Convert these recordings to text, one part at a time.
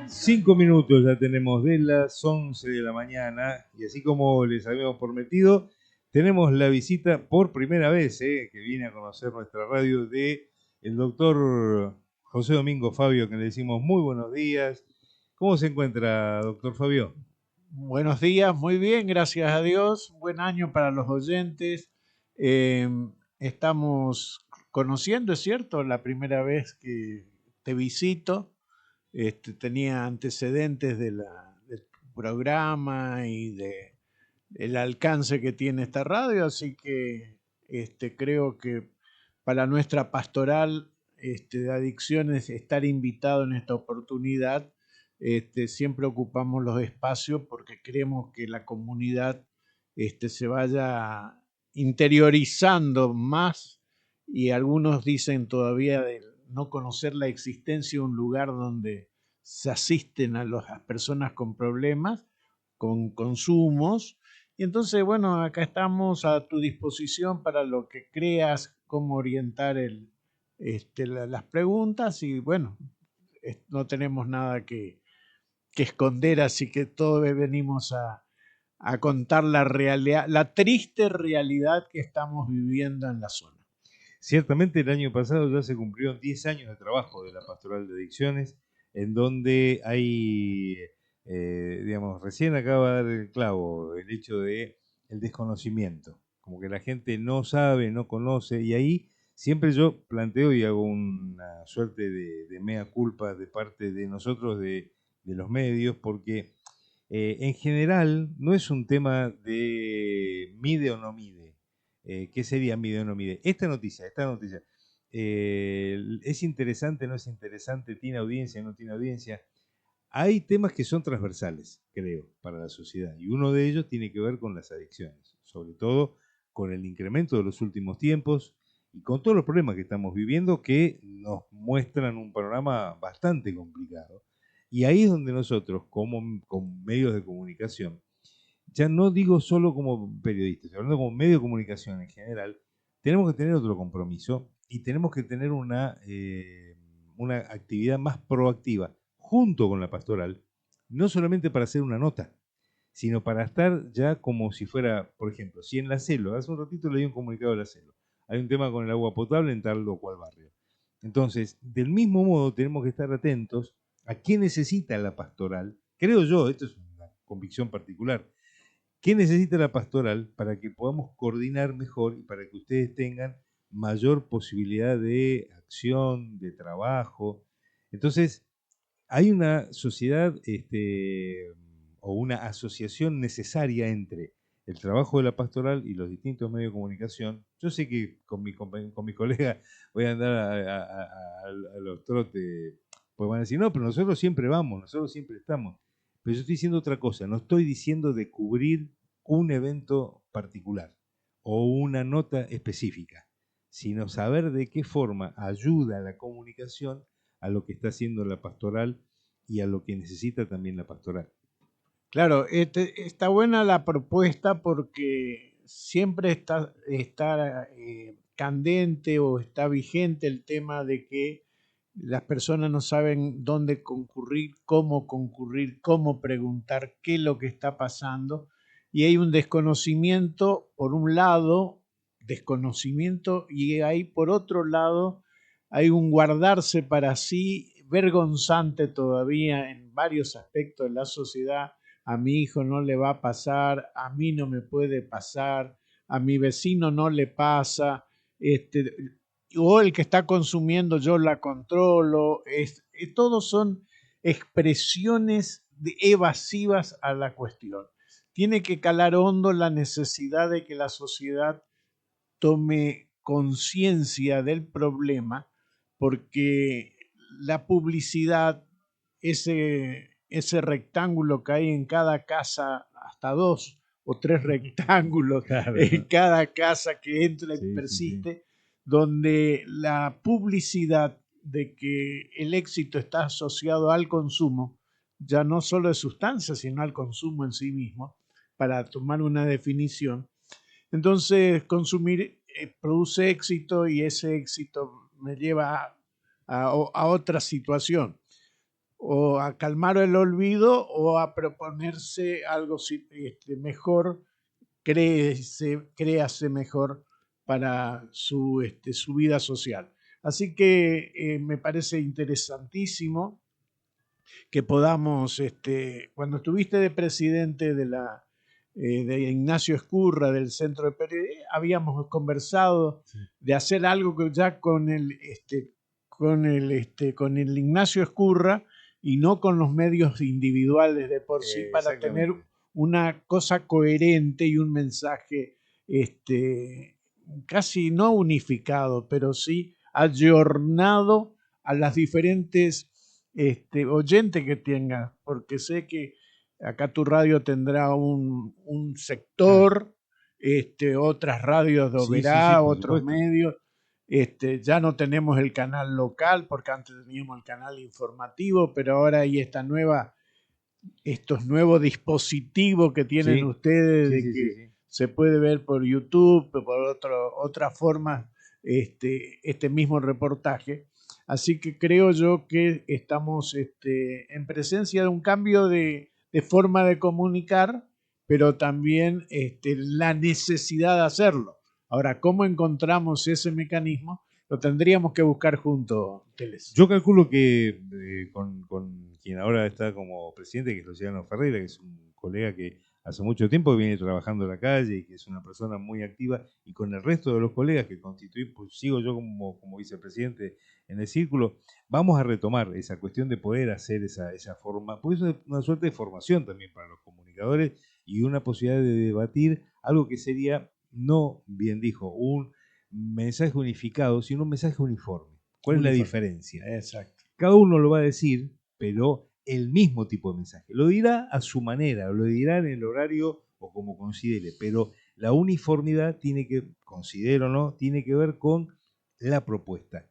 5 minutos ya tenemos de las 11 de la mañana y así como les habíamos prometido, tenemos la visita por primera vez que viene a conocer nuestra radio de el doctor José Domingo Fabio, que le decimos muy buenos días. ¿Cómo se encuentra, doctor Fabio? Buenos días, muy bien, gracias a Dios. Buen año para los oyentes. Eh, Estamos conociendo, es cierto, la primera vez que te visito. Tenía antecedentes del programa y el alcance que tiene esta radio, así que creo que para nuestra pastoral de adicciones estar invitado en esta oportunidad. Siempre ocupamos los espacios porque creemos que la comunidad se vaya interiorizando más, y algunos dicen todavía de no conocer la existencia de un lugar donde se asisten a las personas con problemas, con consumos. Y entonces, bueno, acá estamos a tu disposición para lo que creas, cómo orientar las preguntas. Y bueno, no tenemos nada que esconder, así que todos venimos a contar la realidad, la triste realidad que estamos viviendo en la zona. Ciertamente el año pasado ya se cumplieron 10 años de trabajo de la Pastoral de Adicciones, en donde hay, digamos, recién acaba de dar el clavo, el hecho de el desconocimiento, como que la gente no sabe, no conoce, y ahí siempre yo planteo y hago una suerte de mea culpa de parte de nosotros, de los medios, porque en general no es un tema de mide o no mide. ¿Qué sería mide o no mide? Esta noticia, ¿es interesante, no es interesante? ¿Tiene audiencia, no tiene audiencia? Hay temas que son transversales, creo, para la sociedad, y uno de ellos tiene que ver con las adicciones, sobre todo con el incremento de los últimos tiempos y con todos los problemas que estamos viviendo que nos muestran un panorama bastante complicado. Y ahí es donde nosotros, como con medios de comunicación, ya no digo solo como periodistas, hablando como medio de comunicación en general, tenemos que tener otro compromiso y tenemos que tener una actividad más proactiva junto con la pastoral, no solamente para hacer una nota, sino para estar ya como si fuera, por ejemplo, si en la CELO, hace un ratito leí un comunicado de la CELO, hay un tema con el agua potable en tal o cual barrio. Entonces, del mismo modo, tenemos que estar atentos a qué necesita la pastoral. Creo yo, esto es una convicción particular, qué necesita la pastoral para que podamos coordinar mejor y para que ustedes tengan mayor posibilidad de acción, de trabajo. Entonces, hay una sociedad o una asociación necesaria entre el trabajo de la pastoral y los distintos medios de comunicación. Yo sé que con mi colega voy a andar a los trotes, pues van a decir, no, pero nosotros siempre vamos, nosotros siempre estamos. Pero yo estoy diciendo otra cosa, no estoy diciendo de cubrir un evento particular o una nota específica, sino saber de qué forma ayuda a la comunicación a lo que está haciendo la pastoral y a lo que necesita también la pastoral. Claro, está buena la propuesta porque siempre está candente o está vigente el tema de que las personas no saben dónde concurrir, cómo preguntar, qué es lo que está pasando. Y hay un desconocimiento, por un lado, desconocimiento, y hay por otro lado, hay un guardarse para sí vergonzante todavía en varios aspectos de la sociedad. A mi hijo no le va a pasar, a mí no me puede pasar, a mi vecino no le pasa, este, o el que está consumiendo yo la controlo. Todos son expresiones evasivas a la cuestión. Tiene que calar hondo la necesidad de que la sociedad tome conciencia del problema, porque la publicidad, ese rectángulo que hay en cada casa, hasta 2 o 3 rectángulos Claro, en ¿no? cada casa que entra y Sí, sí, sí. persiste, donde la publicidad de que el éxito está asociado al consumo, ya no solo de sustancias, sino al consumo en sí mismo, para tomar una definición. Entonces, consumir produce éxito, y ese éxito me lleva a otra situación. o a calmar el olvido o a proponerse algo mejor, créase mejor para su vida social. Así que me parece interesantísimo que podamos, cuando estuviste de presidente de Ignacio Escurra, del Centro de Periodismo, habíamos conversado de hacer algo que ya con el Ignacio Escurra y no con los medios individuales de por sí, para tener una cosa coherente y un mensaje casi no unificado, pero sí ayornado a las diferentes oyentes que tenga, porque sé que acá tu radio tendrá un sector, otras radios lo verá, otros medios. Ya no tenemos el canal local, porque antes teníamos el canal informativo, pero ahora hay estos nuevos dispositivos que tienen ustedes de que se puede ver por YouTube, por otra forma, este mismo reportaje. Así que creo yo que estamos en presencia de un cambio de forma de comunicar, pero también la necesidad de hacerlo. Ahora, ¿cómo encontramos ese mecanismo? Lo tendríamos que buscar juntos, Teles. Yo calculo que con quien ahora está como presidente, que es Luciano Ferreira, que es un colega que hace mucho tiempo viene trabajando en la calle y que es una persona muy activa, y con el resto de los colegas que constituyen, pues sigo yo como vicepresidente en el círculo, vamos a retomar esa cuestión de poder hacer esa forma, pues eso es una suerte de formación también para los comunicadores y una posibilidad de debatir algo que sería, no, bien dijo, un mensaje unificado, sino un mensaje uniforme. ¿Cuál es la diferencia? Exacto. Cada uno lo va a decir, pero el mismo tipo de mensaje. Lo dirá a su manera, lo dirá en el horario o como considere, pero la uniformidad tiene que, considero o no, tiene que ver con la propuesta.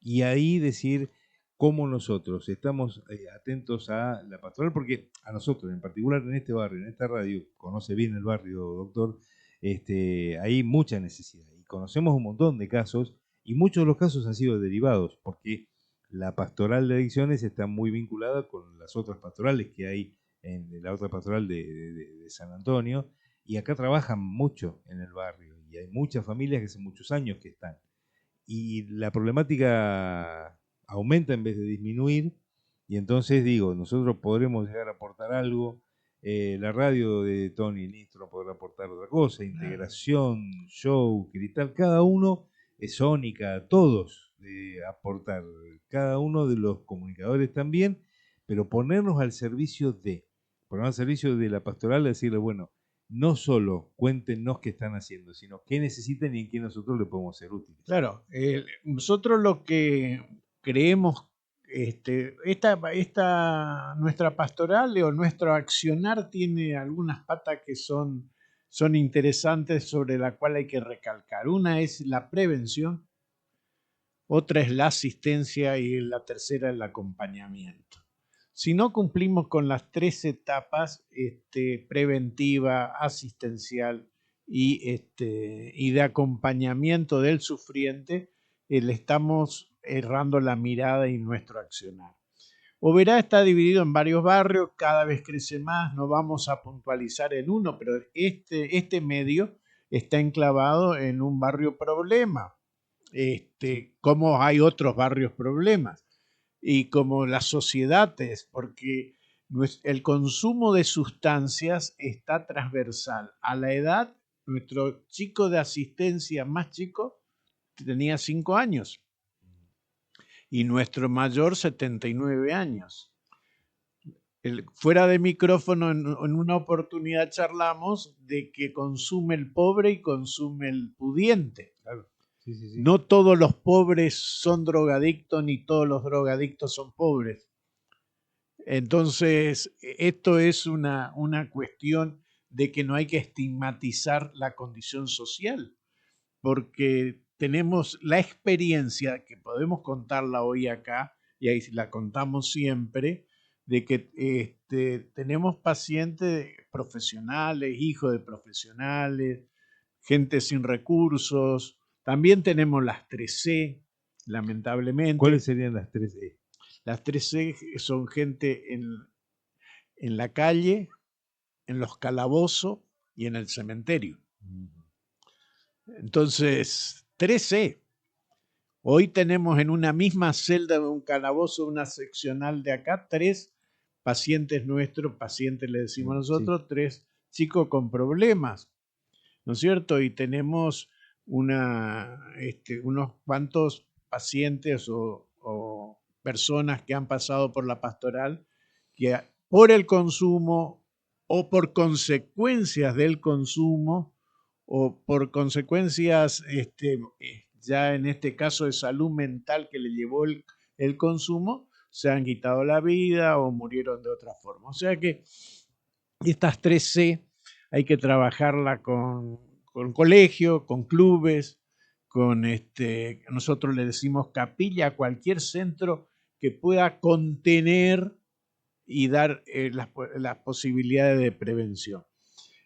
Y ahí decir cómo nosotros estamos atentos a la pastoral, porque a nosotros, en particular en este barrio, en esta radio, conoce bien el barrio, doctor, hay mucha necesidad. Y conocemos un montón de casos, y muchos de los casos han sido derivados, porque la pastoral de adicciones está muy vinculada con las otras pastorales que hay en la otra pastoral de San Antonio, y acá trabajan mucho en el barrio, y hay muchas familias que hace muchos años que están. Y la problemática aumenta en vez de disminuir, y entonces digo, nosotros podremos llegar a aportar algo, la radio de Tony Nistro podrá aportar otra cosa, integración, show, cristal, cada uno, Sónica, todos aportar, cada uno de los comunicadores también, pero ponernos al servicio de la pastoral, decirle, bueno, no solo cuéntenos qué están haciendo, sino qué necesitan y en qué nosotros le podemos ser útiles. Claro, nosotros lo que creemos, nuestra pastoral o nuestro accionar tiene algunas patas que son interesantes, sobre la cual hay que recalcar. Una es la prevención, otra es la asistencia y la tercera el acompañamiento. Si no cumplimos con las tres etapas, preventiva, asistencial y de acompañamiento del sufriente, le estamos errando la mirada y nuestro accionar. Oberá está dividido en varios barrios, cada vez crece más, no vamos a puntualizar en uno, pero este medio está enclavado en un barrio problema, como hay otros barrios problemas, y como la sociedad es, porque el consumo de sustancias está transversal. A la edad, nuestro chico de asistencia más chico tenía 5 años y nuestro mayor 79 años. Fuera de micrófono, en una oportunidad charlamos de que consume el pobre y consume el pudiente. Claro. Sí. No todos los pobres son drogadictos, ni todos los drogadictos son pobres. Entonces, esto es una cuestión de que no hay que estigmatizar la condición social, porque tenemos la experiencia, que podemos contarla hoy acá, y ahí la contamos siempre, de que tenemos pacientes profesionales, hijos de profesionales, gente sin recursos. También tenemos las 3C, lamentablemente. ¿Cuáles serían las 3E? Las 3C son gente en la calle, en los calabozos y en el cementerio. Entonces, 3C. Hoy tenemos en una misma celda de un calabozo, una seccional de acá, 3 pacientes nuestros, pacientes le decimos nosotros, 3 chicos con problemas, ¿no es cierto? Y tenemos unos cuantos pacientes o personas que han pasado por la pastoral que por el consumo o por consecuencias del consumo o por consecuencias ya en este caso de salud mental que le llevó el consumo, se han quitado la vida o murieron de otra forma. O sea que estas 3C hay que trabajarla con colegio, con clubes, con nosotros le decimos capilla, a cualquier centro que pueda contener y dar las posibilidades de prevención.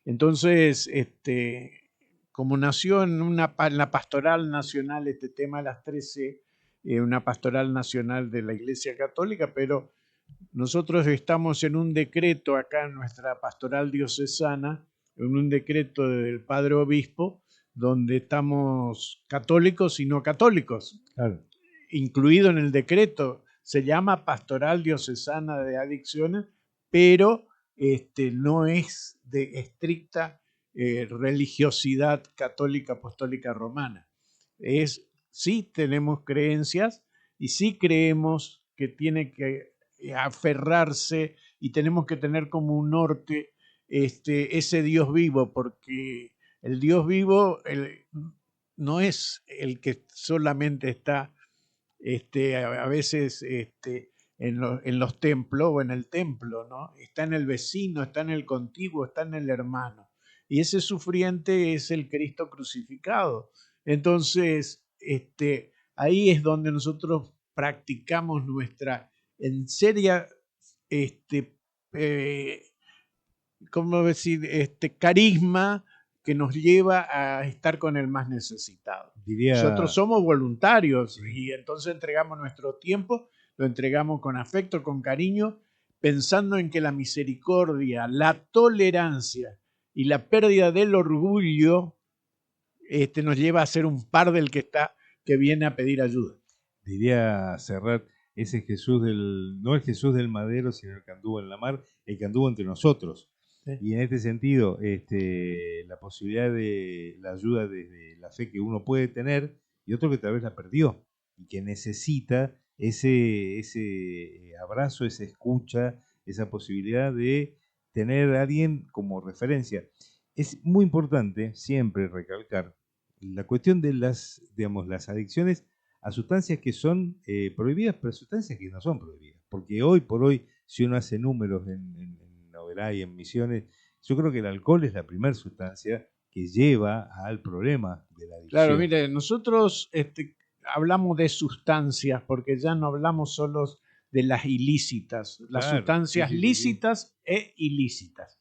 Entonces, como nació en la pastoral nacional este tema de las 13, una pastoral nacional de la Iglesia Católica, pero nosotros estamos en un decreto acá en nuestra pastoral diocesana, en un decreto del Padre Obispo, donde estamos católicos y no católicos, claro, incluido en el decreto. Se llama Pastoral Diocesana de Adicciones, pero no es de estricta religiosidad católica apostólica romana. Sí tenemos creencias y sí creemos que tiene que aferrarse y tenemos que tener como un norte ese Dios vivo, porque el Dios vivo no es el que solamente está a veces en los templos o en el templo, ¿no? Está en el vecino, está en el contiguo, está en el hermano. Y ese sufriente es el Cristo crucificado. Entonces, ahí es donde nosotros practicamos nuestra en seria, ¿cómo decir? Carisma que nos lleva a estar con el más necesitado. Nosotros somos voluntarios y entonces entregamos nuestro tiempo, lo entregamos con afecto, con cariño, pensando en que la misericordia, la tolerancia y la pérdida del orgullo nos lleva a ser un par del que viene a pedir ayuda. Diría Serrat, ese Jesús no el Jesús del madero, sino el que anduvo en la mar, el que anduvo entre nosotros. Sí. Y en este sentido, la posibilidad de la ayuda desde la fe que uno puede tener y otro que tal vez la perdió y que necesita ese abrazo, esa escucha, esa posibilidad de tener a alguien como referencia. Es muy importante siempre recalcar la cuestión de las adicciones a sustancias que son prohibidas, pero sustancias que no son prohibidas. Porque hoy por hoy, si uno hace números en Oberá y en Misiones, yo creo que el alcohol es la primera sustancia que lleva al problema de la adicción. Claro, mire, nosotros hablamos de sustancias porque ya no hablamos solo de las ilícitas, las sustancias lícitas e ilícitas.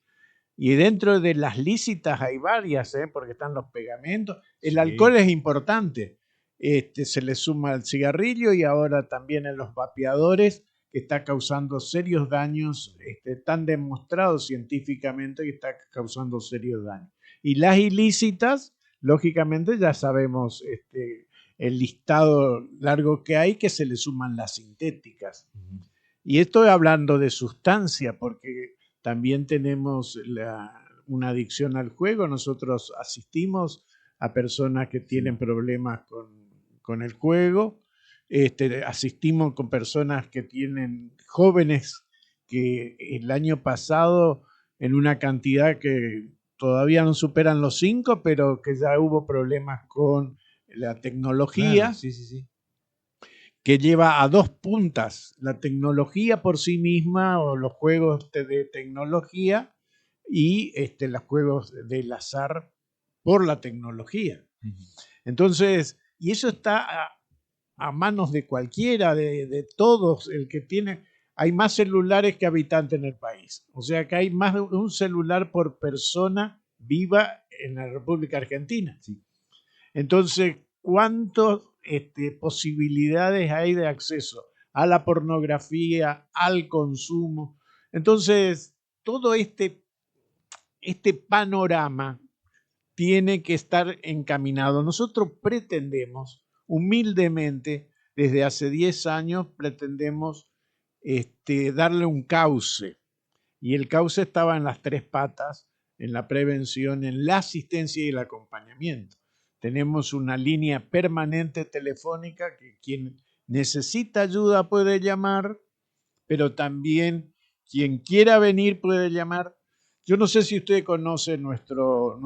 Y dentro de las lícitas hay varias, porque están los pegamentos. El alcohol es importante. Se le suma al cigarrillo y ahora también en los vapeadores, que está causando serios daños, están demostrados científicamente que está causando serios daños. Y las ilícitas, lógicamente ya sabemos el listado largo que hay, que se le suman las sintéticas. Y estoy hablando de sustancia porque también tenemos una adicción al juego. Nosotros asistimos a personas que tienen problemas con el juego. Asistimos con personas que tienen jóvenes que el año pasado en una cantidad que todavía no superan los 5, pero que ya hubo problemas con la tecnología. Claro, sí. Que lleva a dos puntas, la tecnología por sí misma o los juegos de tecnología y los juegos del azar por la tecnología. Entonces, y eso está a manos de cualquiera, de todos, el que tiene. Hay más celulares que habitantes en el país. O sea que hay más de un celular por persona viva en la República Argentina. Sí. Entonces, ¿cuántos posibilidades hay de acceso a la pornografía, al consumo. Entonces, todo este panorama tiene que estar encaminado. Nosotros pretendemos, humildemente, desde hace 10 años, pretendemos darle un cauce. Y el cauce estaba en las 3 patas, en la prevención, en la asistencia y el acompañamiento. Tenemos una línea permanente telefónica que quien necesita ayuda puede llamar, pero también quien quiera venir puede llamar. Yo no sé si usted conoce nuestro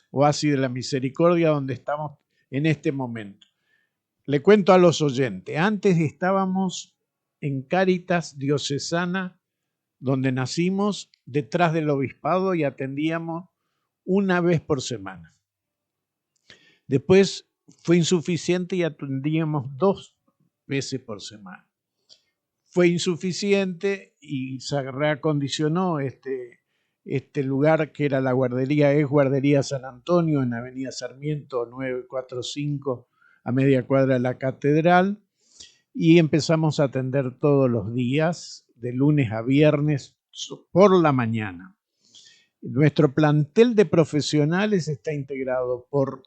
Oasis de la Misericordia, donde estamos en este momento. Le cuento a los oyentes, antes estábamos en Cáritas Diocesana, donde nacimos, detrás del obispado, y atendíamos una vez por semana. Después fue insuficiente y atendíamos 2 veces por semana. Fue insuficiente y se reacondicionó este lugar que era la guardería, es Guardería San Antonio, en Avenida Sarmiento 945, a media cuadra de la Catedral, y empezamos a atender todos los días, de lunes a viernes, por la mañana. Nuestro plantel de profesionales está integrado por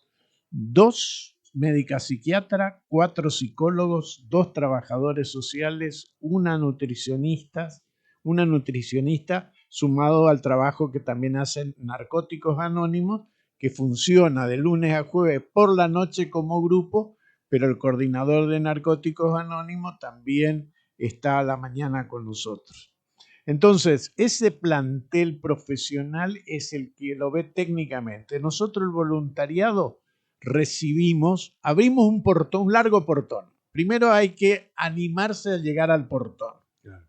2 médicas psiquiatras, 4 psicólogos, 2 trabajadores sociales, una nutricionista sumado al trabajo que también hacen Narcóticos Anónimos, que funciona de lunes a jueves por la noche como grupo, pero el coordinador de Narcóticos Anónimos también está a la mañana con nosotros. Entonces, ese plantel profesional es el que lo ve técnicamente. Nosotros, el voluntariado, abrimos un largo portón. Primero hay que animarse a llegar al portón. Claro.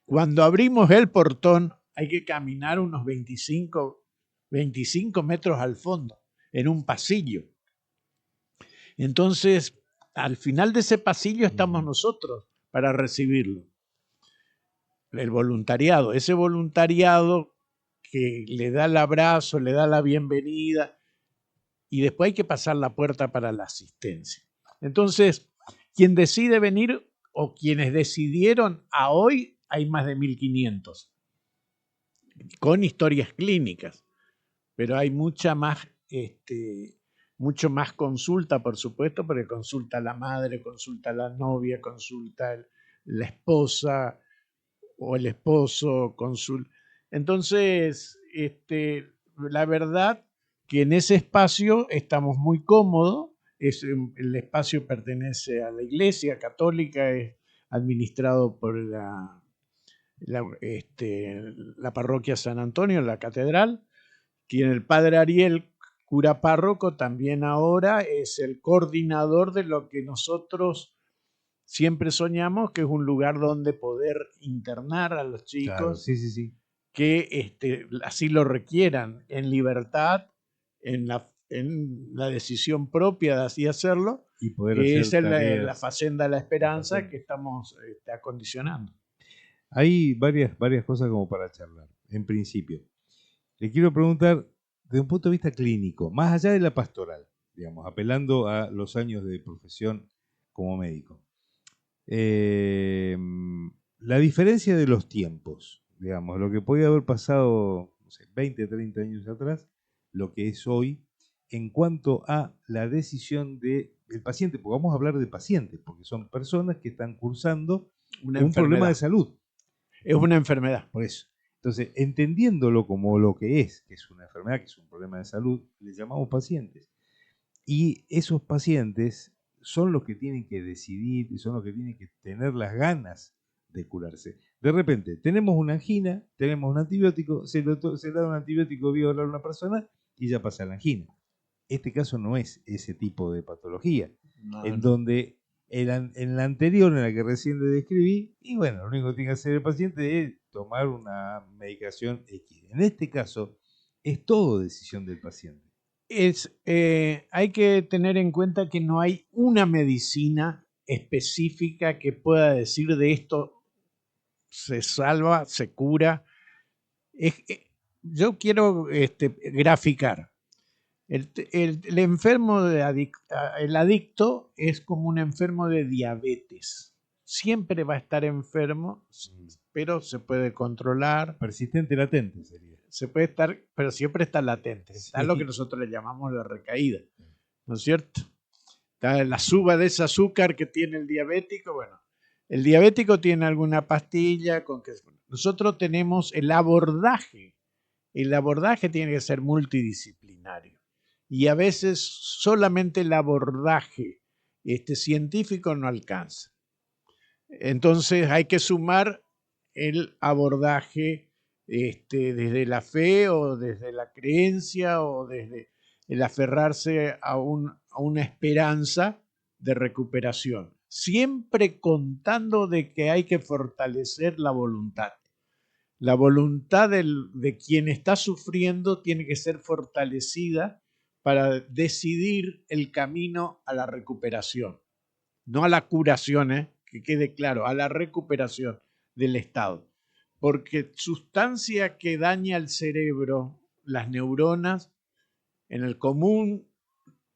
Cuando abrimos el portón, hay que caminar unos 25 metros al fondo, en un pasillo. Entonces, al final de ese pasillo estamos nosotros para recibirlo. El voluntariado, ese voluntariado que le da el abrazo, le da la bienvenida, y después hay que pasar la puerta para la asistencia. Entonces, quien decide venir o quienes decidieron, a hoy hay más de 1.500 con historias clínicas, pero hay mucho más consulta, por supuesto, porque consulta la madre, consulta la novia, consulta la esposa o el esposo, Entonces, la verdad que en ese espacio estamos muy cómodos. El espacio pertenece a la Iglesia Católica, es administrado por la parroquia San Antonio, la catedral, quien el padre Ariel, cura párroco, también ahora es el coordinador de lo que nosotros siempre soñamos, que es un lugar donde poder internar a los chicos. Claro, sí. Que así lo requieran, en libertad, en la decisión propia de así hacerlo, y poder que hacer es la Facenda de la Esperanza que estamos acondicionando. Hay varias cosas como para charlar, en principio. Le quiero preguntar, desde un punto de vista clínico, más allá de la pastoral, digamos, apelando a los años de profesión como médico, la diferencia de los tiempos, digamos, lo que podía haber pasado, no sé, 20, 30 años atrás, lo que es hoy, en cuanto a la decisión del paciente, porque vamos a hablar de pacientes, porque son personas que están cursando un problema de salud. Es una enfermedad. Por eso. Entonces, entendiéndolo como lo que es una enfermedad, que es un problema de salud, le llamamos pacientes. Y esos pacientes son los que tienen que decidir y son los que tienen que tener las ganas de curarse. De repente, tenemos una angina, tenemos un antibiótico, se da un antibiótico bioral a una persona y ya pasa la angina. Este caso no es ese tipo de patología, donde en la anterior, en la que recién le describí, y bueno, lo único que tiene que hacer el paciente es tomar una medicación X. En este caso, es todo decisión del paciente. Hay que tener en cuenta que no hay una medicina específica que pueda decir de esto se salva, se cura. Yo quiero graficar. El enfermo el adicto es como un enfermo de diabetes. Siempre va a estar enfermo, pero se puede controlar. Persistente latente sería. Se puede estar, pero siempre está latente. Está Sí. lo que nosotros le llamamos la recaída, ¿no es cierto? Está la suba de ese azúcar que tiene el diabético. Bueno, el diabético tiene alguna pastilla con que nosotros tenemos el abordaje. El abordaje tiene que ser multidisciplinario. Y a veces solamente el abordaje científico no alcanza. Entonces hay que sumar el abordaje desde la fe o desde la creencia o desde el aferrarse a una esperanza de recuperación, siempre contando de que hay que fortalecer la voluntad. La voluntad de quien está sufriendo tiene que ser fortalecida para decidir el camino a la recuperación, no a la curación, que quede claro, a la recuperación del estado. Porque sustancia que daña el cerebro, las neuronas, en el común,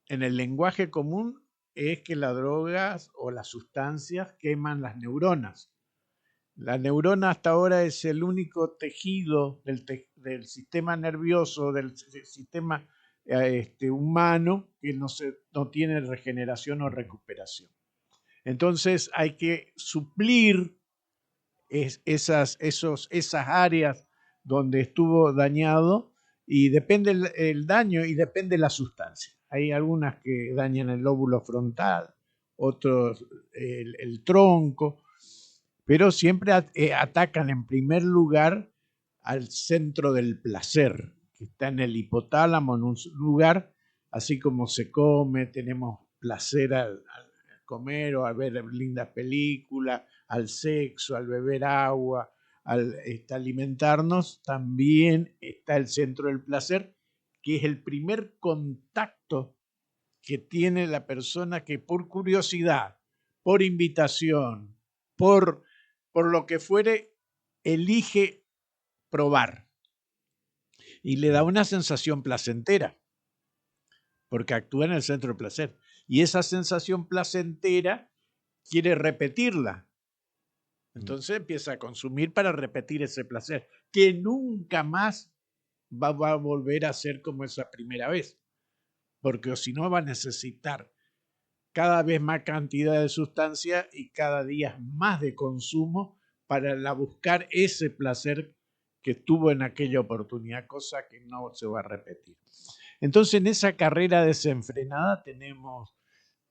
en el lenguaje común, es que las drogas o las sustancias queman las neuronas. La neurona hasta ahora es el único tejido del sistema nervioso, del sistema humano, que no tiene regeneración o recuperación. Entonces hay que suplir esas áreas donde estuvo dañado, y depende el daño y depende la sustancia. Hay algunas que dañan el lóbulo frontal, otros el tronco, pero siempre atacan en primer lugar al centro del placer, que está en el hipotálamo, en un lugar, así como se come, tenemos placer al comer o al ver lindas películas, al sexo, al beber agua, al alimentarnos, también está el centro del placer, que es el primer contacto que tiene la persona que por curiosidad, por invitación, por lo que fuere, elige probar. Y le da una sensación placentera, porque actúa en el centro del placer. Y esa sensación placentera quiere repetirla. Entonces empieza a consumir para repetir ese placer, que nunca más va a volver a ser como esa primera vez. Porque si no va a necesitar cada vez más cantidad de sustancia y cada día más de consumo para buscar ese placer que tuvo en aquella oportunidad, cosa que no se va a repetir. Entonces, en esa carrera desenfrenada tenemos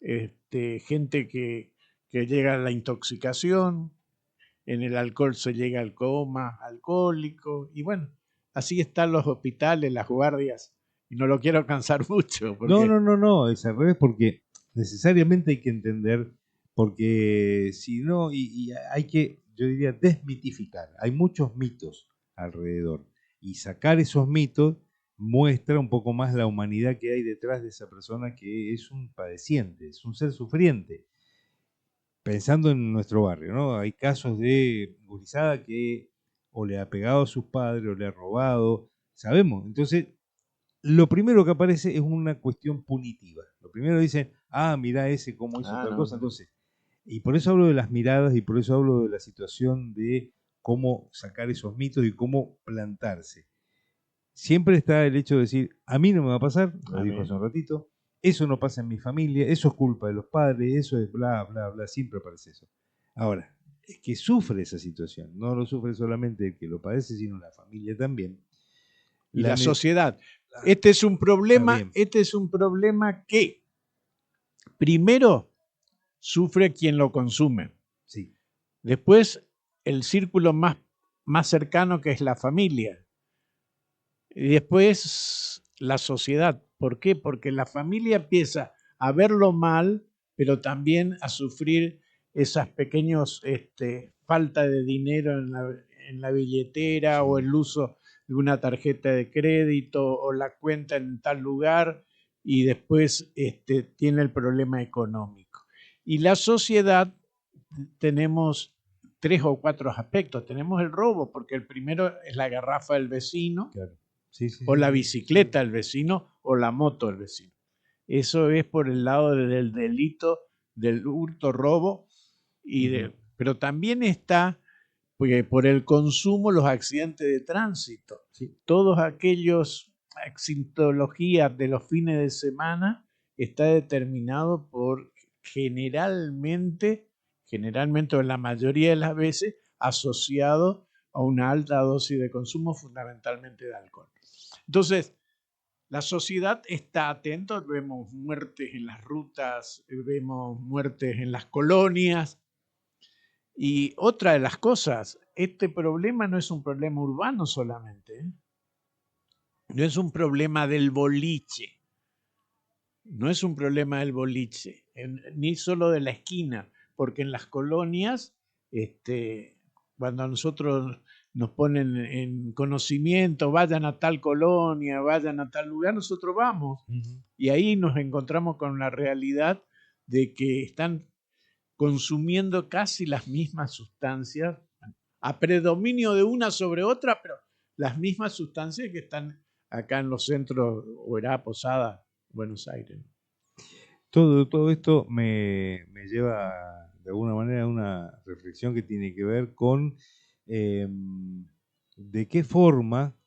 gente que llega a la intoxicación, en el alcohol se llega al coma alcohólico, y bueno, así están los hospitales, las guardias, y no lo quiero cansar mucho. Porque... No, es al revés, porque necesariamente hay que entender, porque si no, y hay que, yo diría, desmitificar. Hay muchos mitos alrededor, y sacar esos mitos muestra un poco más la humanidad que hay detrás de esa persona que es un padeciente, es un ser sufriente. Pensando en nuestro barrio, ¿no? Hay casos de gurizada que o le ha pegado a sus padres o le ha robado, sabemos. Entonces, lo primero que aparece es una cuestión punitiva. Lo primero dicen, mirá ese cómo hizo tal cosa. Entonces, y por eso hablo de las miradas y por eso hablo de la situación de cómo sacar esos mitos y cómo plantarse. Siempre está el hecho de decir, a mí no me va a pasar, lo dijo hace un ratito, eso no pasa en mi familia, eso es culpa de los padres, eso es bla, bla, bla, siempre aparece eso. Ahora, es que sufre esa situación, no lo sufre solamente el que lo padece, sino la familia también. Y la sociedad. Este es un problema que primero sufre quien lo consume. Sí. Después el círculo más cercano, que es la familia. Y después la sociedad. ¿Por qué? Porque la familia empieza a verlo mal, pero también a sufrir esas pequeñas falta de dinero en la billetera, sí, o el uso de una tarjeta de crédito o la cuenta en tal lugar, y después tiene el problema económico. Y la sociedad tenemos 3 o 4 aspectos. Tenemos el robo, porque el primero es la garrafa del vecino. Claro. Sí, sí, o sí, la sí. bicicleta del vecino, o la moto del vecino. Eso es por el lado del delito del hurto, robo, Ujú. pero también está porque por el consumo los accidentes de tránsito. Sí. Todos aquellos accidentologías de los fines de semana está determinado por generalmente o en la mayoría de las veces, asociado a una alta dosis de consumo, fundamentalmente de alcohol. Entonces, la sociedad está atenta, vemos muertes en las rutas, vemos muertes en las colonias. Y otra de las cosas, este problema no es un problema urbano solamente, ¿eh? No es un problema del boliche, no es un problema del boliche, ni solo de la esquina, porque en las colonias, cuando a nosotros nos ponen en conocimiento, vayan a tal colonia, vayan a tal lugar, nosotros vamos. Ujú. Y ahí nos encontramos con la realidad de que están consumiendo casi las mismas sustancias, a predominio de una sobre otra, pero las mismas sustancias que están acá en los centros, o era Posada, Buenos Aires. Todo esto me lleva de alguna manera a una reflexión que tiene que ver con de qué forma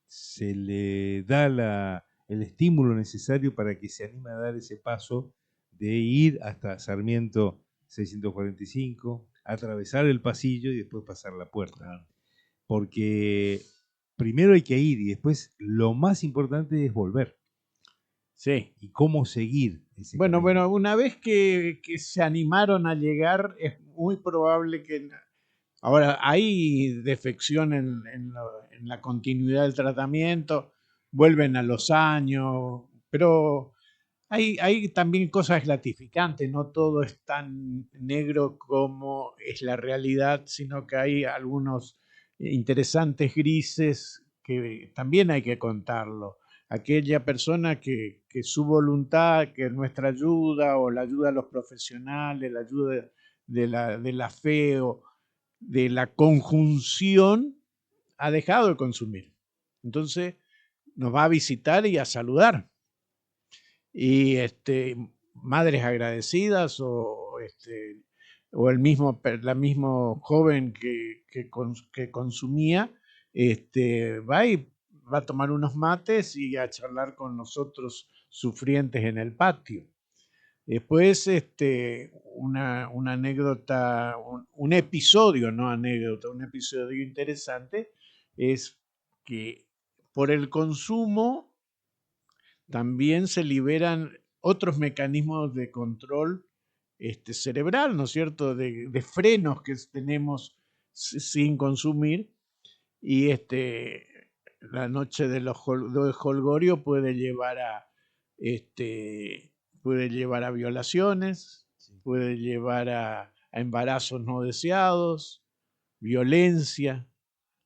se le da el estímulo necesario para que se anime a dar ese paso de ir hasta Sarmiento 645, atravesar el pasillo y después pasar la puerta. Claro. Porque primero hay que ir y después lo más importante es volver. Sí. Y cómo seguir ese Bueno, camino. una vez que se animaron a llegar, es muy probable que... Ahora, hay defección en la continuidad del tratamiento, vuelven a los años, pero hay también cosas gratificantes, no todo es tan negro como es la realidad, sino que hay algunos interesantes grises que también hay que contarlo. Aquella persona que su voluntad, que nuestra ayuda o la ayuda de los profesionales, la ayuda de la fe o de la conjunción, ha dejado de consumir. Entonces nos va a visitar y a saludar. Y madres agradecidas o la mismo joven que consumía, va a tomar unos mates y a charlar con nosotros sufrientes en el patio. Después, una anécdota, un episodio, no anécdota, un episodio interesante es que por el consumo también se liberan otros mecanismos de control cerebral, ¿no es cierto? De frenos que tenemos sin consumir. Y la noche de Holgorio puede llevar a violaciones, puede llevar a embarazos no deseados, violencia,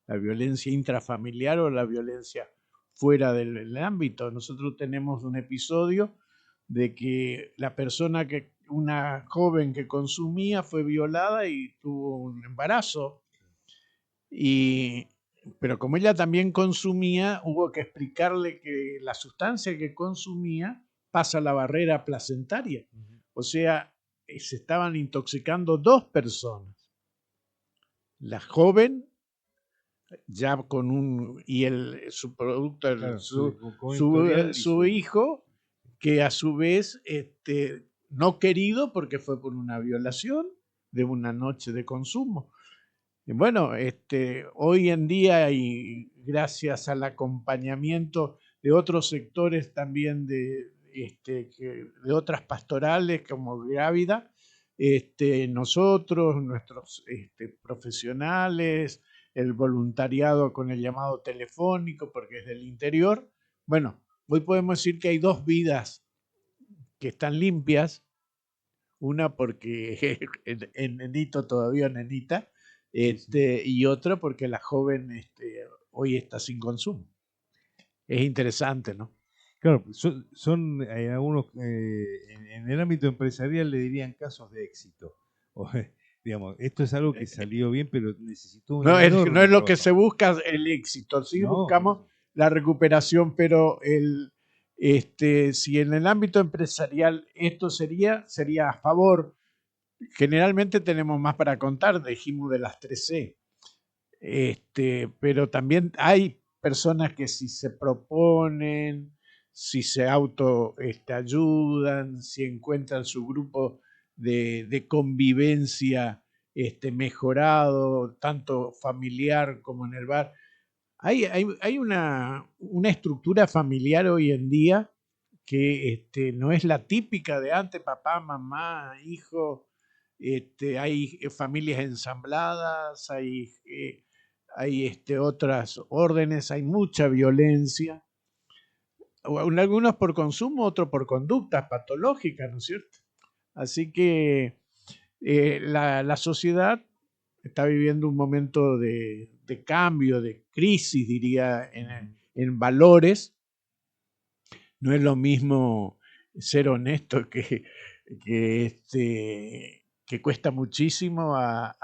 la violencia intrafamiliar o la violencia fuera del ámbito. Nosotros tenemos un episodio de que una joven que consumía fue violada y tuvo un embarazo. Pero como ella también consumía, hubo que explicarle que la sustancia que consumía pasa la barrera placentaria. O sea, se estaban intoxicando dos personas. La joven ya su producto, Claro, con historial y su hijo, que a su vez no querido porque fue por una violación de una noche de consumo. Y bueno, hoy en día, y gracias al acompañamiento de otros sectores también de otras pastorales como Grávida, nosotros, nuestros profesionales, el voluntariado con el llamado telefónico, porque es del interior. Bueno, hoy podemos decir que hay dos vidas que están limpias, una porque el nenito todavía nenita, y otra porque la joven hoy está sin consumo. Es interesante, ¿no? Claro, son algunos, en el ámbito empresarial le dirían casos de éxito. O, digamos, esto es algo que salió bien, pero necesitó un No es enorme lo que se trabajo. busca el éxito, sí No, buscamos la recuperación, pero si en el ámbito empresarial esto sería a favor. Generalmente tenemos más para contar, dijimos de las 3C. Pero también hay personas que si se proponen, si se ayudan, si encuentran su grupo de convivencia mejorado, tanto familiar como en el bar. Hay una estructura familiar hoy en día que no es la típica de antes, papá, mamá, hijo. Hay familias ensambladas, hay otras órdenes, hay mucha violencia, algunos por consumo, otros por conductas patológicas, ¿no es cierto? Así que la sociedad está viviendo un momento de cambio, de crisis, diría, en valores. No es lo mismo ser honesto que cuesta muchísimo a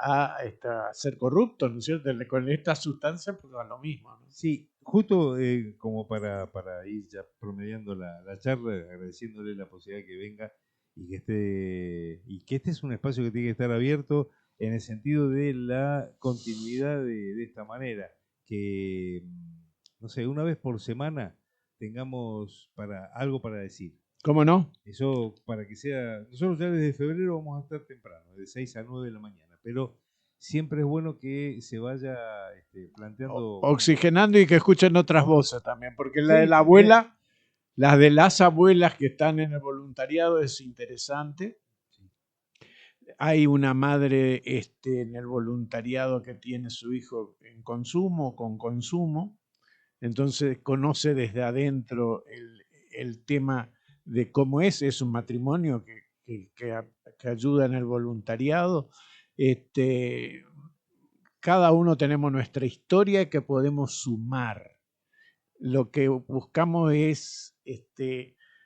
ser corrupto, ¿no es cierto? Con estas sustancias, pues a lo mismo, ¿no? Sí, justo como para ir ya promediando la charla, agradeciéndole la posibilidad que venga y que este es un espacio que tiene que estar abierto en el sentido de la continuidad de esta manera, que, no sé, una vez por semana tengamos algo para decir. ¿Cómo no? Eso para que sea, nosotros ya desde febrero vamos a estar temprano, de 6 a 9 de la mañana, pero siempre es bueno que se vaya planteando... Oxigenando y que escuchen otras voces también, porque la de Sí, la también. abuela, las de las abuelas que están en el voluntariado es interesante. Hay una madre en el voluntariado que tiene su hijo en consumo, con consumo, entonces conoce desde adentro el tema de cómo es un matrimonio que ayuda en el voluntariado. Cada uno tenemos nuestra historia que podemos sumar. Lo que buscamos es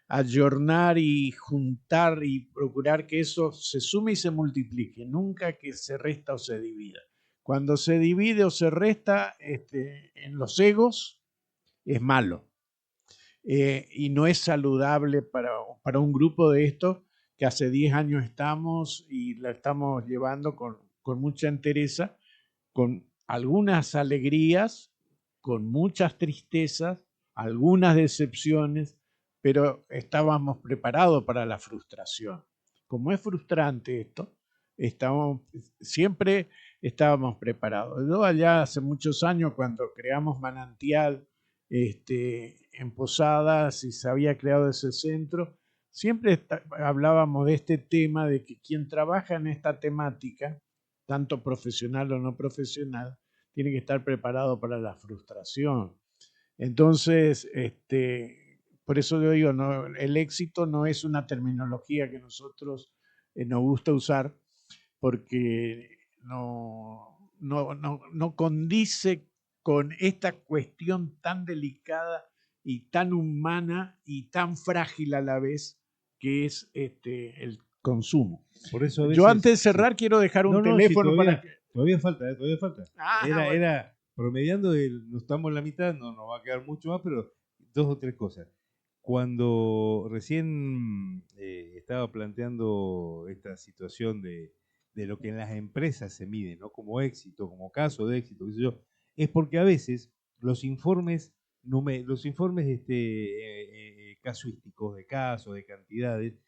ayornar y juntar y procurar que eso se sume y se multiplique, nunca que se resta o se divida. Cuando se divide o se resta en los egos, es malo. Y no es saludable para un grupo de estos que hace 10 años estamos y la estamos llevando con mucha entereza, con algunas alegrías, con muchas tristezas, algunas decepciones, pero estábamos preparados para la frustración. Como es frustrante esto, siempre estábamos preparados. Yo allá hace muchos años, cuando creamos Manantial en Posadas y se había creado ese centro, siempre hablábamos de este tema, de que quien trabaja en esta temática, tanto profesional o no profesional, tiene que estar preparado para la frustración. Entonces, por eso yo digo, no, el éxito no es una terminología que nosotros nos gusta usar, porque no condice con esta cuestión tan delicada y tan humana y tan frágil a la vez que es el consumo. Por eso a Yo veces... antes de cerrar sí. quiero dejar un No, sí, teléfono para que... todavía falta, todavía falta. Bueno. Era promediando, no estamos en la mitad, no nos va a quedar mucho más, pero 2 o 3 cosas. Cuando recién estaba planteando esta situación de lo que en las empresas se mide, ¿no? Como éxito, como caso de éxito, qué sé yo, es porque a veces los informes, casuísticos de casos, de cantidades,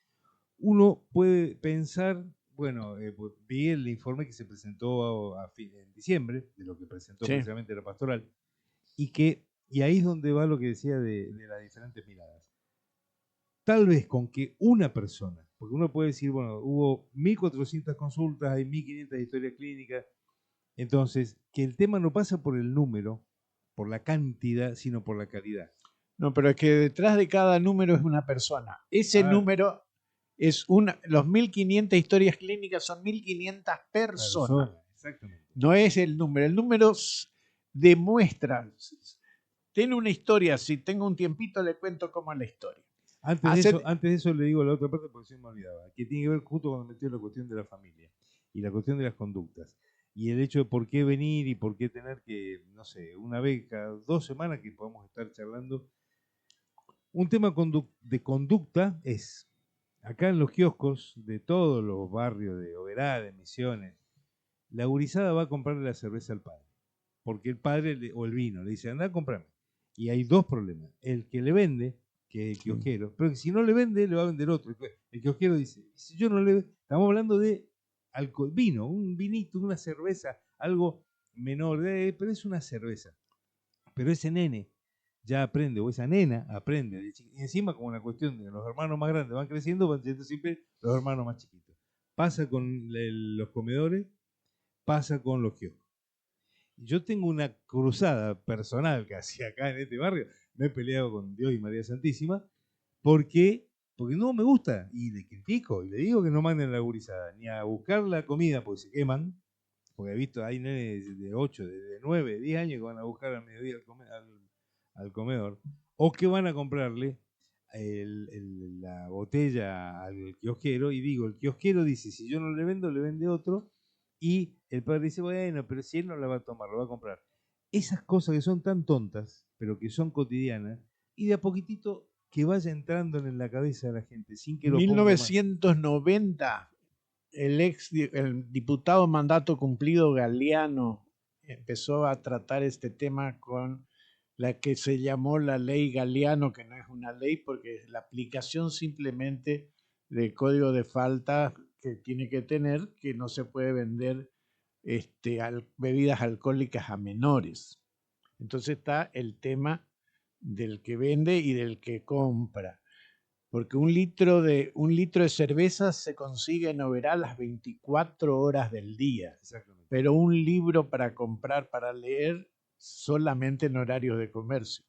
uno puede pensar, bueno, pues, vi el informe que se presentó en diciembre, de lo que presentó Sí. precisamente la pastoral, y ahí es donde va lo que decía de las diferentes miradas. Tal vez con que una persona, porque uno puede decir, bueno, hubo 1.400 consultas, hay 1.500 historias clínicas, entonces, que el tema no pasa por el número, por la cantidad, sino por la calidad. No, pero es que detrás de cada número es una persona. Ese número es los 1.500 historias clínicas son 1.500 personas. Exactamente. No es el número. El número demuestra. Tiene una historia. Si tengo un tiempito, le cuento cómo es la historia. Antes de eso le digo la otra parte porque se me olvidaba, que tiene que ver justo cuando metió la cuestión de la familia y la cuestión de las conductas. y el hecho de por qué venir y por qué tener que, no sé, una vez cada 2 semanas que podamos estar charlando. Un tema de conducta es, acá en los kioscos de todos los barrios de Oberá, de Misiones, la gurizada va a comprarle la cerveza al padre, porque el padre o el vino le dice, anda a comprarme. Y hay dos problemas. El que le vende, que es el kiosquero, pero que si no le vende, le va a vender otro. El kiosquero dice, si yo no le... Estamos hablando de alcohol, vino, un vinito, una cerveza, algo menor, pero es una cerveza. Pero ese nene ya aprende, o esa nena aprende. Y encima, como una cuestión de los hermanos más grandes van creciendo, van siendo siempre los hermanos más chiquitos. Pasa con los comedores, pasa con los kioscos. Yo tengo una cruzada personal que hacía acá en este barrio. Me he peleado con Dios y María Santísima. Porque no me gusta. Y le critico y le digo que no manden la gurizada ni a buscar la comida porque se queman. Porque he visto, hay nenes de 8, de 9, 10 años que van a buscar al mediodía al comedor. O que van a comprarle la botella al kiosquero. Y digo, el kiosquero dice, si yo no le vendo, le vende otro. Y el padre dice, bueno, pero si él no la va a tomar, lo va a comprar. Esas cosas que son tan tontas, pero que son cotidianas, y de a poquitito que vaya entrando en la cabeza de la gente, sin que lo ponga más. 1990, el diputado mandato cumplido Galeano empezó a tratar este tema con la que se llamó la ley Galeano, que no es una ley porque es la aplicación simplemente del código de falta que tiene que tener, que no se puede vender bebidas alcohólicas a menores. Entonces está el tema del que vende y del que compra. Porque un litro de cerveza se consigue en Oberá las 24 horas del día. Pero un libro para comprar, para leer, solamente en horarios de comercio.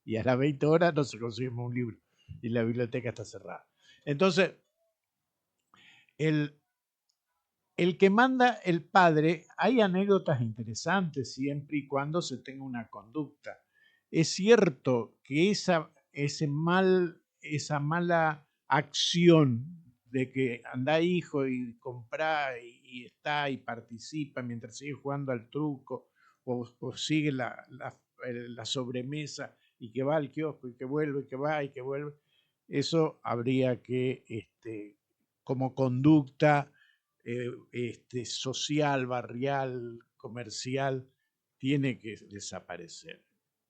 Y a las 20 horas no se consigue un libro. Y la biblioteca está cerrada. Entonces, el que manda el padre, hay anécdotas interesantes siempre y cuando se tenga una conducta. Es cierto que esa mala acción de que anda hijo y compra y está y participa mientras sigue jugando al truco o sigue la sobremesa y que va al kiosco y que vuelve, y que va y que vuelve, eso habría que, como conducta social, barrial, comercial, tiene que desaparecer.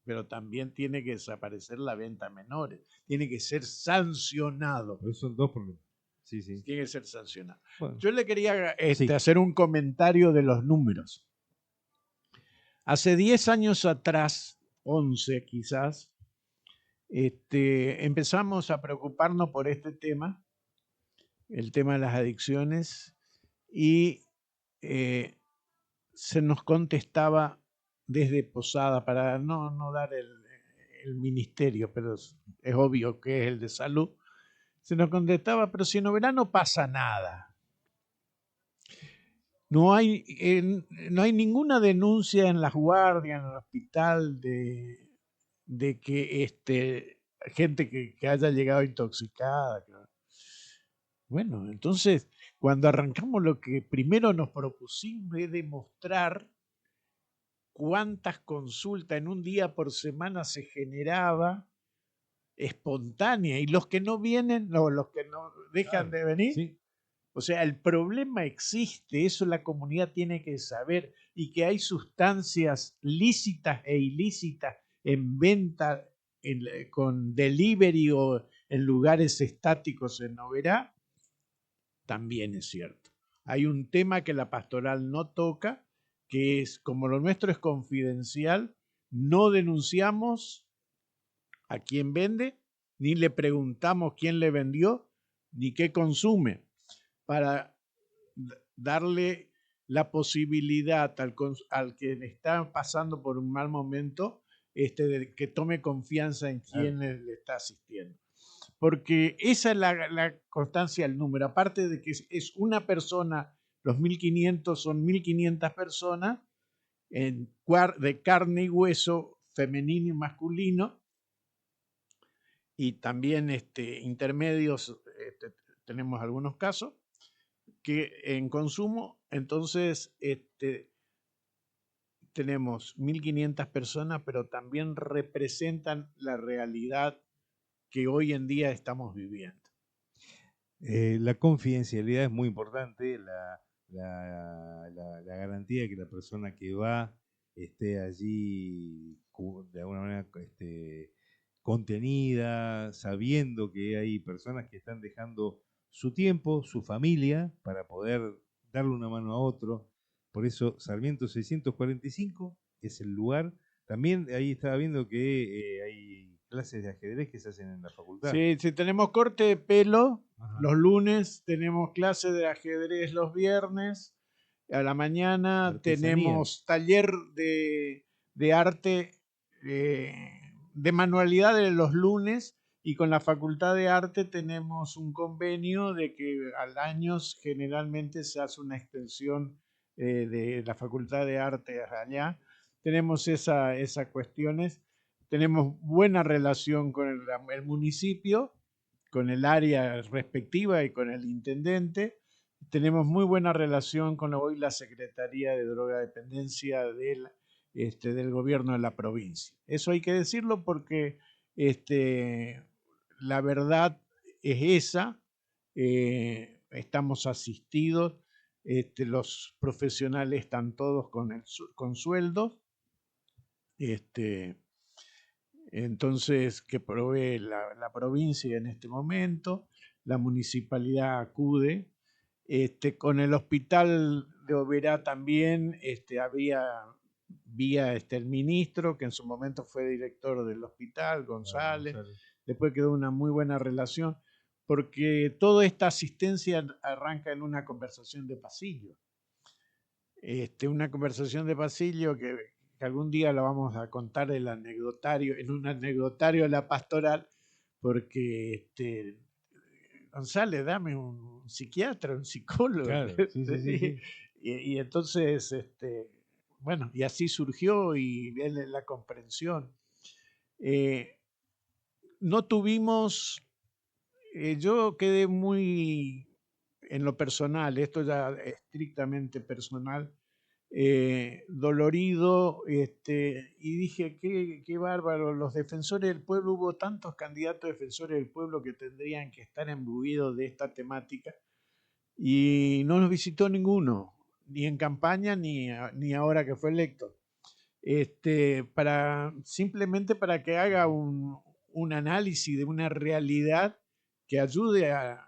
Pero también tiene que desaparecer la venta a menores. Tiene que ser sancionado. Pero son dos problemas. Sí, sí. Tiene que ser sancionado. Bueno, Yo le quería sí. hacer un comentario de los números. Hace 10 años atrás, 11 quizás, empezamos a preocuparnos por este tema, el tema de las adicciones, y se nos contestaba desde Posada, para no dar el ministerio, pero es obvio que es el de salud, se nos contestaba, pero si en Oberá no pasa nada. No hay ninguna denuncia en las guardias, en el hospital, de que gente que haya llegado intoxicada. Bueno, entonces, cuando arrancamos, lo que primero nos propusimos es demostrar cuántas consultas en un día por semana se generaba espontánea, y los que no vienen, no, los que no dejan de venir. Sí. O sea, el problema existe, eso la comunidad tiene que saber, y que hay sustancias lícitas e ilícitas en venta con delivery o en lugares estáticos en Oberá, también es cierto. Hay un tema que la pastoral no toca, que es, como lo nuestro es confidencial, no denunciamos a quién vende, ni le preguntamos quién le vendió, ni qué consume, para darle la posibilidad al que está pasando por un mal momento, de que tome confianza en quién le está asistiendo. Porque esa es la constancia del número. Aparte de que es una persona, los 1500 son 1500 personas de carne y hueso, femenino y masculino, y también intermedios, tenemos algunos casos que en consumo. Entonces, tenemos 1.500 personas, pero también representan la realidad que hoy en día estamos viviendo. La confidencialidad es muy importante, la garantía de que la persona que va esté allí de alguna manera contenida, sabiendo que hay personas que están dejando su tiempo, su familia, para poder darle una mano a otro. Por eso Sarmiento 645 es el lugar. También ahí estaba viendo que hay clases de ajedrez que se hacen en la facultad. Sí, si tenemos corte de pelo, Ajá. los lunes tenemos clase de ajedrez los viernes, a la mañana Artesanía. tenemos taller de arte, de manualidades los lunes, y con la Facultad de Arte tenemos un convenio de que al año generalmente se hace una extensión de la Facultad de Arte allá. Tenemos esas cuestiones. Tenemos buena relación con el municipio, con el área respectiva y con el intendente. Tenemos muy buena relación con hoy la Secretaría de Drogodependencia del gobierno de la provincia. Eso hay que decirlo porque la verdad es esa. Estamos asistidos, los profesionales están todos con sueldos. Entonces, que provee la provincia en este momento, la municipalidad acude. Con el hospital de Oberá también había vía el ministro, que en su momento fue director del hospital, González. Después quedó una muy buena relación, porque toda esta asistencia arranca en una conversación de pasillo. Una conversación de pasillo que algún día la vamos a contar en un anecdotario de la pastoral, porque González, dame un psiquiatra, un psicólogo. Claro, sí. Y entonces, bueno, y así surgió y la comprensión. No tuvimos, yo quedé muy, en lo personal, esto ya estrictamente personal, dolorido, y dije, qué bárbaro, los defensores del pueblo, hubo tantos candidatos defensores del pueblo que tendrían que estar imbuidos de esta temática, y no nos visitó ninguno, ni en campaña ni ahora que fue electo. Simplemente para que haga un análisis de una realidad que ayude a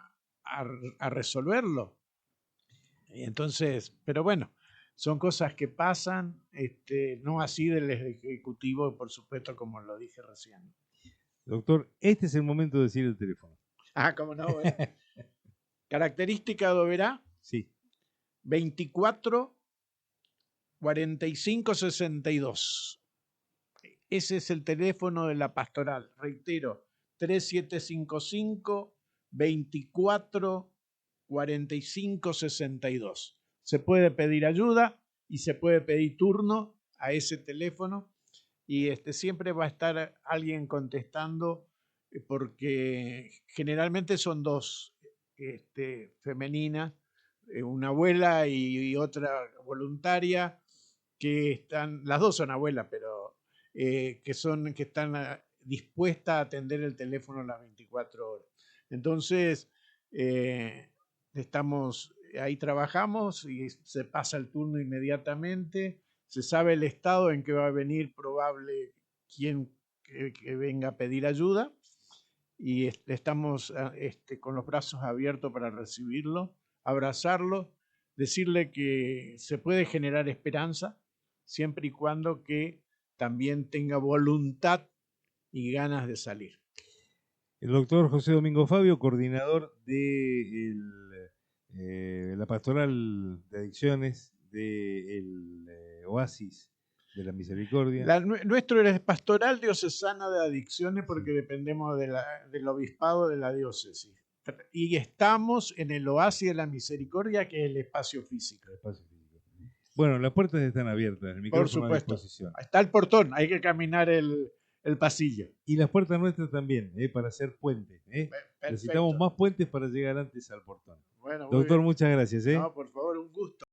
resolverlo. Entonces, pero bueno, son cosas que pasan, no así del Ejecutivo, por supuesto, como lo dije recién. Doctor, este es el momento de decir el teléfono. Ah, ¿cómo no? Característica de Oberá. Sí. 24 45 62. Ese es el teléfono de la pastoral. Reitero, 3755 24 45 62. Se puede pedir ayuda y se puede pedir turno a ese teléfono, y siempre va a estar alguien contestando, porque generalmente son dos femeninas, una abuela y otra voluntaria, que están, las dos son abuelas, pero que están dispuestas a atender el teléfono las 24 horas. Entonces, ahí trabajamos y se pasa el turno inmediatamente, se sabe el estado en que va a venir probable quien que venga a pedir ayuda, y estamos con los brazos abiertos para recibirlo, abrazarlo, decirle que se puede generar esperanza siempre y cuando que también tenga voluntad y ganas de salir. El doctor José Domingo Fabio, coordinador de la pastoral de adicciones del Oasis de la Misericordia. Nuestro es pastoral diocesana de adicciones, porque dependemos del obispado de la diócesis. Y estamos en el Oasis de la Misericordia, que es el espacio físico. Bueno, las puertas están abiertas, el micrófono por supuesto, a disposición. Está el portón, hay que caminar el pasillo. Y las puertas nuestras también, para hacer puentes. Necesitamos más puentes para llegar antes al portón. Bueno, doctor, muchas gracias. No, por favor, un gusto.